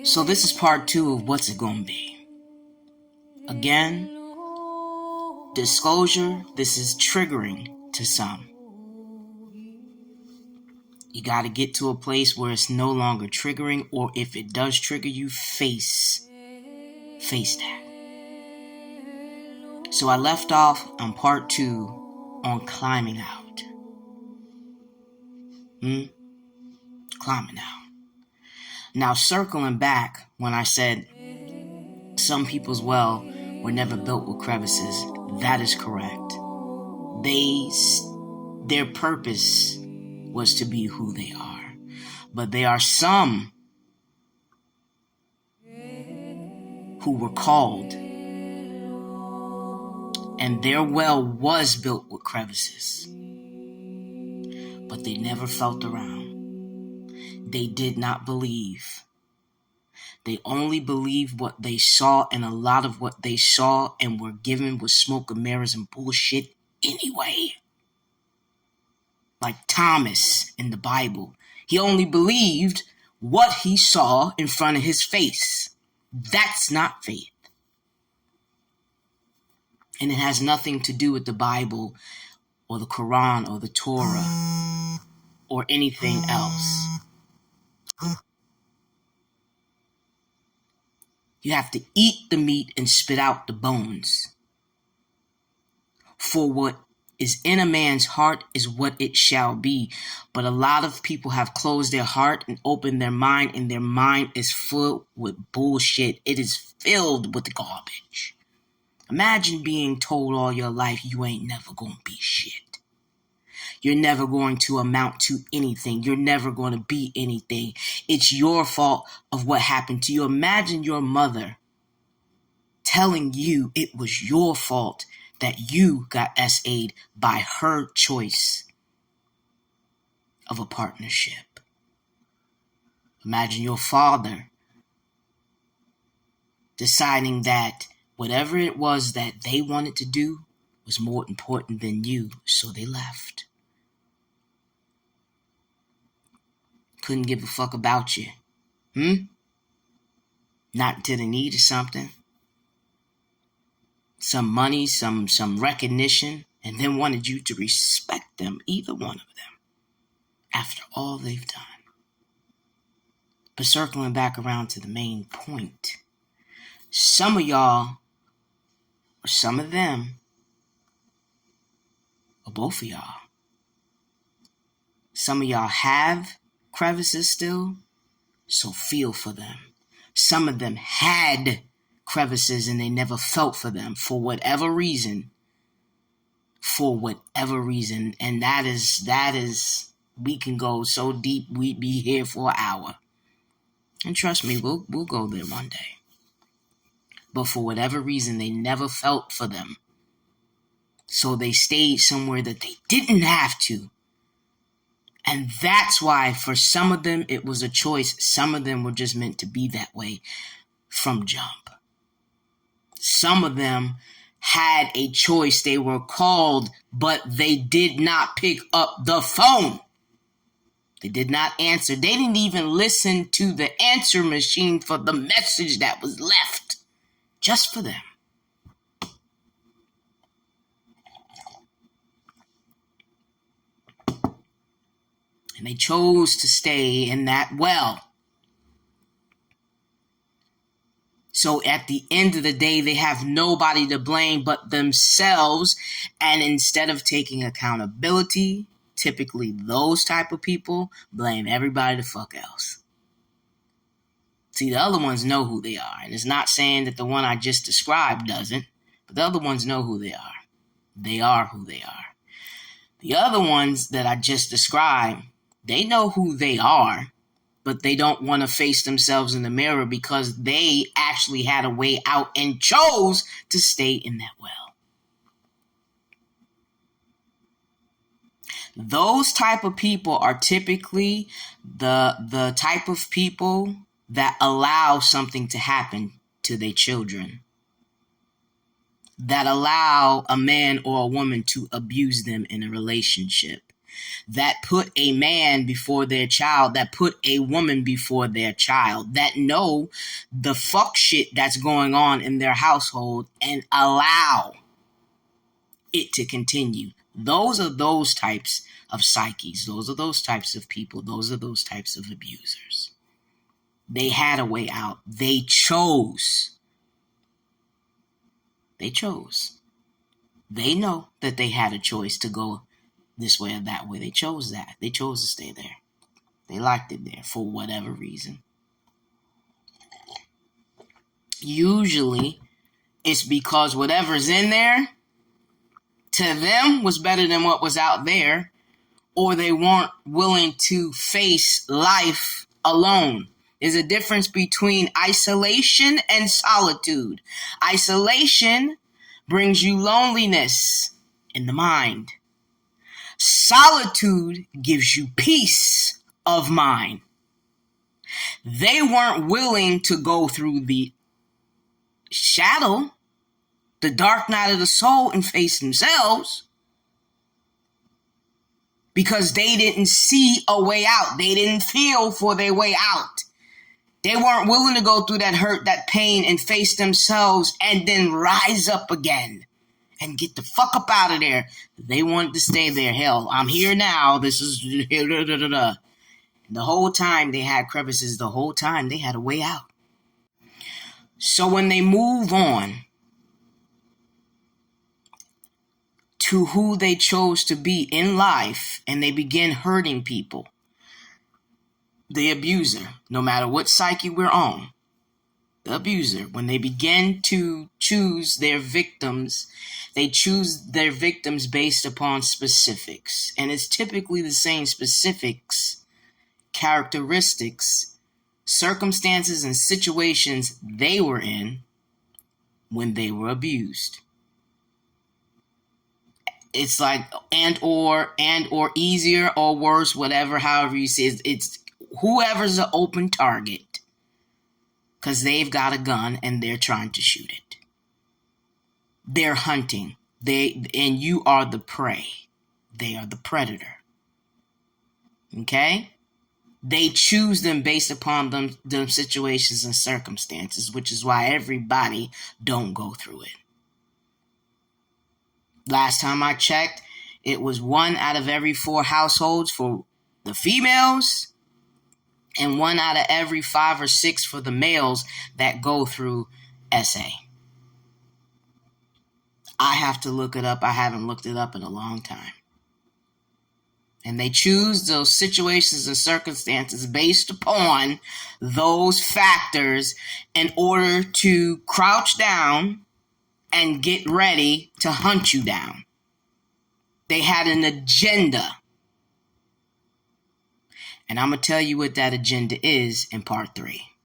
So this is part 2 of what's it gonna be. Again, disclosure, this is triggering to some. You gotta get to a place where it's no longer triggering, or if it does trigger you, face that. So I left off on part 2 on climbing out. Climbing out. Now, circling back, when I said some people's well were never built with crevices, that is correct. Their purpose was to be who they are. But there are some who were called, and their well was built with crevices, but they never felt around. They did not believe. They only believed what they saw, and a lot of what they saw and were given was smoke and mirrors and bullshit anyway. Like Thomas in the Bible. He only believed what he saw in front of his face. That's not faith. And it has nothing to do with the Bible or the Quran or the Torah or anything else. You have to eat the meat and spit out the bones. For what is in a man's heart is what it shall be. But a lot of people have closed their heart and opened their mind, and their mind is full with bullshit. It is filled with garbage. Imagine being told all your life you ain't never gonna be shit. You're never going to amount to anything. You're never going to be anything. It's your fault of what happened to you. Imagine your mother telling you it was your fault that you got SA'd by her choice of a partnership. Imagine your father deciding that whatever it was that they wanted to do was more important than you, so they left. Couldn't give a fuck about you. Not until they needed something. Some money, some recognition, and then wanted you to respect them, either one of them, after all they've done. But circling back around to the main point, some of y'all, or some of them, or both of y'all, some of y'all have crevices still, so feel for them. Some of them had crevices and they never felt for them for whatever reason. And that is, we can go so deep, we'd be here for an hour. And trust me, we'll go there one day. But for whatever reason, they never felt for them. So they stayed somewhere that they didn't have to. And that's why for some of them it was a choice. Some of them were just meant to be that way from jump. Some of them had a choice. They were called, but they did not pick up the phone. They did not answer. They didn't even listen to the answer machine for the message that was left just for them. And they chose to stay in that well. So at the end of the day, they have nobody to blame but themselves. And instead of taking accountability, typically those type of people blame everybody the fuck else. See, the other ones know who they are. And it's not saying that the one I just described doesn't, but the other ones know who they are. They are who they are. The other ones that I just described, they know who they are, but they don't want to face themselves in the mirror because they actually had a way out and chose to stay in that well. Those type of people are typically the type of people that allow something to happen to their children, that allow a man or a woman to abuse them in a relationship. that put a man before their child, that put a woman before their child, that know the fuck shit that's going on in their household and allow it to continue. Those are those types of psyches. Those are those types of people. Those are those types of abusers. They had a way out. They chose. They chose. They know that they had a choice to go this way or that way. They chose that. They chose to stay there. They liked it there for whatever reason. Usually, it's because whatever's in there to them was better than what was out there, or they weren't willing to face life alone. There's a difference between isolation and solitude. Isolation brings you loneliness in the mind. Solitude gives you peace of mind. They weren't willing to go through the shadow, the dark night of the soul, and face themselves because they didn't see a way out. They didn't feel for their way out. They weren't willing to go through that hurt, that pain, and face themselves and then rise up again and get the fuck up out of there. They wanted to stay there. Hell, I'm here now. This is... The whole time they had crevices. The whole time they had a way out. So when they move on to who they chose to be in life and they begin hurting people, the abuser, no matter what psyche we're on, the abuser, when they begin to choose their victims, they choose their victims based upon specifics. And it's typically the same specifics, characteristics, circumstances, and situations they were in when they were abused. It's like and or easier or worse, whatever, however you say it. It's whoever's an open target because they've got a gun and they're trying to shoot it. They're hunting. And you are the prey. They are the predator. Okay? They choose them based upon them situations and circumstances, which is why everybody don't go through it. Last time I checked, it was 1 out of every 4 households for the females and 1 out of every 5 or 6 for the males that go through SA. I have to look it up. I haven't looked it up in a long time. And they choose those situations and circumstances based upon those factors in order to crouch down and get ready to hunt you down. They had an agenda. And I'm going to tell you what that agenda is in part 3.